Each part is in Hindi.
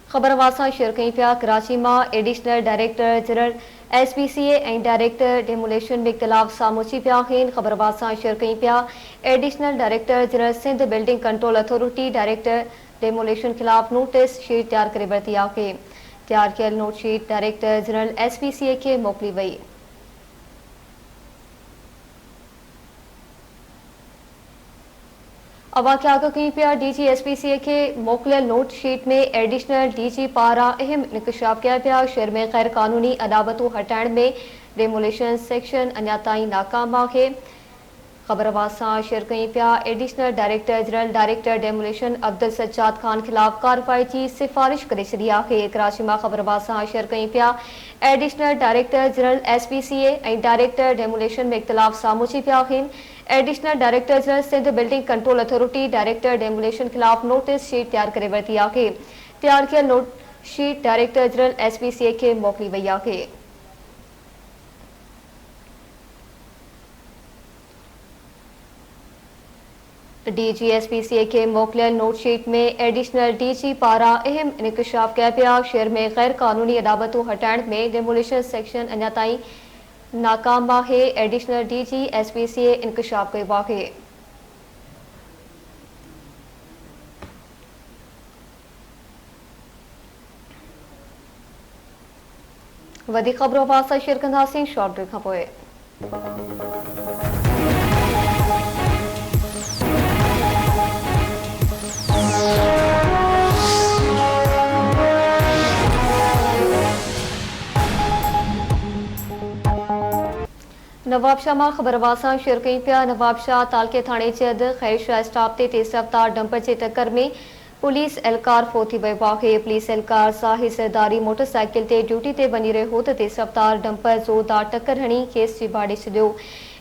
खबर वासा शेयर कई पिया कराची में एडिशनल डायरेक्टर जनरल SPCA ऐं डायरेक्टर डेमोलेशन में इख्तिलाफ सामूची पिया आहिनि। खबर वासा शेयर कई पिया additional director general Sindh building control authority director demolition खिलाफ नोटिस शीट तैयार करे वरिती आहे। तैयार कयल note sheet director general SPCA के मोकिली वई। अवा क्या कई पिया DG SPCA के मोकिलियल नोट शीट में एडिशनल DG पारा अहम इंकशाफ किया पिया। शहर में गैर कानूनी अदावतों हटाइण में डेमोलेशन सेक्शन अञा ताईं नाकाम आहे। खबर वासा शेयर कई पिया additional director general director demolition Abdul Sajjad Khan खिलाफ कार्रवाई की सिफारिश करे छड़ी आहे। कराची में खबर वासा शेयर कई पिया एडिशनल डायरेक्टर जनरल SPCA ऐं डायरेक्टर डेमोलेशन में इख्तिलाफ सामूची पिया आहिनि। Additional director general Sindh building control authority director demolition खिलाफ नोटिस शीट तैयार करे वरिती आहे। तैयार कयल note sheet director general SPCA के मोकिली वई आहे। DG SPCA के मोकिलियल नोट शीट में एडिशनल DG पारा अहम इंकशाफ किया पिया। शहर में गैर कानूनी अदावतों हटाइण में डेमोलेशन सेक्शन अञा ताईं नाकाम आहे। एडिशनल DG SPCA इंकशाफ कयो आहे। वधीक ख़बरों वास्ते शेयर कंदासीं शॉर्ट ब्रेक खां पोइ। नवाबशाह में खबर वासा शेयर कई पिया नवाबशाह तालके थाने जे अध खैरशाह स्टाफ ते तेज़ रफ्तार डंपर जे टक्कर में पुलिस एहलकार फोती वियो आहे। पुलिस एहलकार साहिब सरदारी मोटरसाइकिल ते ड्यूटी ते वञी रहियो हो त तेज़ रफ्तार डंपर ज़ोरदार टक्कर हणी केस जी बाड़ी छॾियो।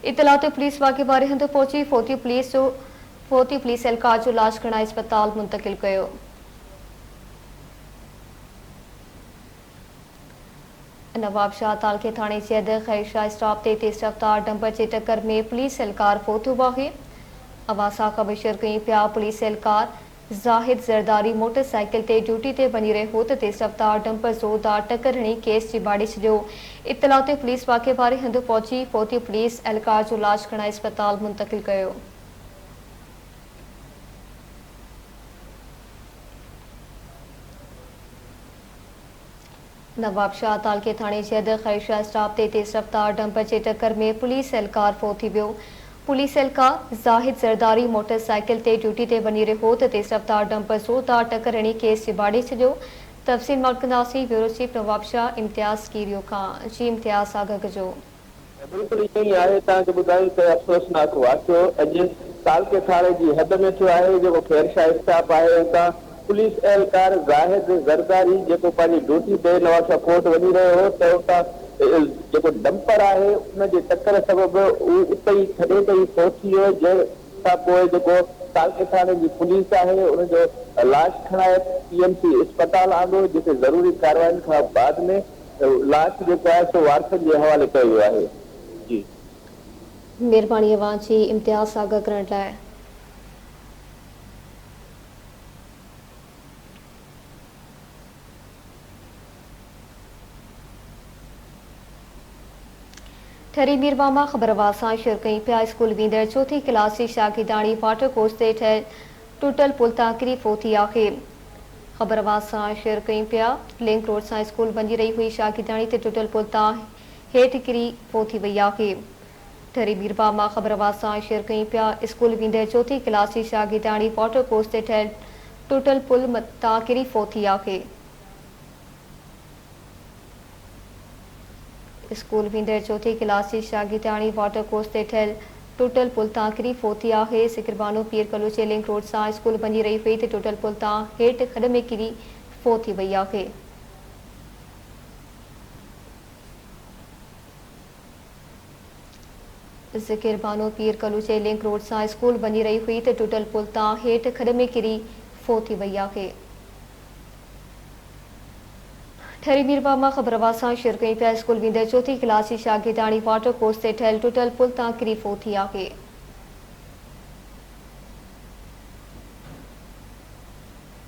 इतला ते पुलिस वाक़े वारे हंधि पहुची फोती पुलिस एहलकार जो इलाज कराइण अस्पताल मुंतकिल कयो। नवाबशाह तालके थाने जे अध खैरशाह स्टाफ ते तेज़ रफ्तार डंपर जे टक्कर में पुलिस एहलकार फोतो आहे। अवासा ख़बर शेयर कई पिया पुलिस एहलकार ज़ाहिद ज़रदारी मोटरसाइकिल ते ड्यूटी ते वञी रहियो हो त तेज़ रफ्तार डंपर ज़ोरदार टक्कर हणी केस जी बाड़ी छॾियो। इतला ते पुलिस वाक़े वारे हंधि पहुची फोती पुलिस एहलकार जो इलाज कराइण अस्पताल मुंतकिल कयो। नवाबशाह तालके थाने जे अध खैरशाह स्टाफ ते तेज़ रफ्तार डंपर जे टक्कर में पुलिस एहलकार फोती वियो। पुलिस एहलकार ज़ाहिद ज़रदारी मोटरसाइकिल ते ड्यूटी ते वञी रहियो हो त तेज़ रफ्तार डंपर ज़ोरदार टक्कर हणी केस जी बाड़ी छॾियो। तफ़सील मालूम कंदासीं ब्यूरो चीफ नवाबशाह इम्तियाज़ कीरियो खां। जी इम्तियाज़ आगाह कजो। बिल्कुल ईअं ई आहे। तव्हांखे ॿुधायूं त अफ़सोसनाक वाक़ियो अॼु तालके थाणे जी हद में थियो आहे। जेको खैरशाह स्टाफ आहे उतां पुलिस एहलकार ज़ाहिद ज़रदारी जेको पंहिंजी ड्यूटी ते नवाबशाह कोर्ट वञी रहियो हो त उतां जेको डंपर आहे उनजे टक्कर सबबु उहो उते ई छॾे करे पहुची वियो। जंहिंखां पोइ जेको तालके थाणे जी पुलिस आहे उनजो लाश खणाए PMC अस्पताल आंदो, जिते ज़रूरी कार्रवाइनि खां बाद में लाश जेको आहे सो वारसनि जे हवाले कयो वियो आहे। जी मेहरबानी अवां जी इम्तियाज़ आगाह करण लाइ। ठरी मीरवामा खबर वासा शेयर कई पिया स्कूल वेंदड़ चौथी क्लास जी शागिर्दाणी वाटर कोर्स ते ठहियल टुटल पुल तां किरी फोती आहे। खबर वासा शेयर कई पिया लिंक रोड सां स्कूल वञी रही हुई शागिर्दाणी ते टुटल पुल तां हेठि किरी फोती वई आहे। ठरी मीरवामा खबर वासा शेयर कई पिया स्कूल वेंदड़ चौथी क्लास जी शागिर्दाणी वाटर कोर्स ते ठहियल टुटल पुल तां किरी फोती आहे। स्कूल वेंदड़ चौथी क्लास जी शागिर्दाणी वाटर कोर्स ते ठहियल टुटल पुल तां किरी फोती आहे। सिकरबानो पीर कलोचे लिंक रोड सां स्कूल वञी रही हुई त टुटल पुल तां हेठि खॾ में किरी फोती वई आहे। सिकरबानो पीर कलोचे लिंक रोड सां स्कूल वञी रही हुई त टुटल पुल तां हेठि खॾ में किरी फोती वई आहे। ठरी मीरवामा खबर वासा शेयर कई पिया स्कूल वेंदड़ चौथी क्लास जी शागिर्दाणी वाटर कोर्स ते ठहियल टुटल पुल तां किरी फोती आहे।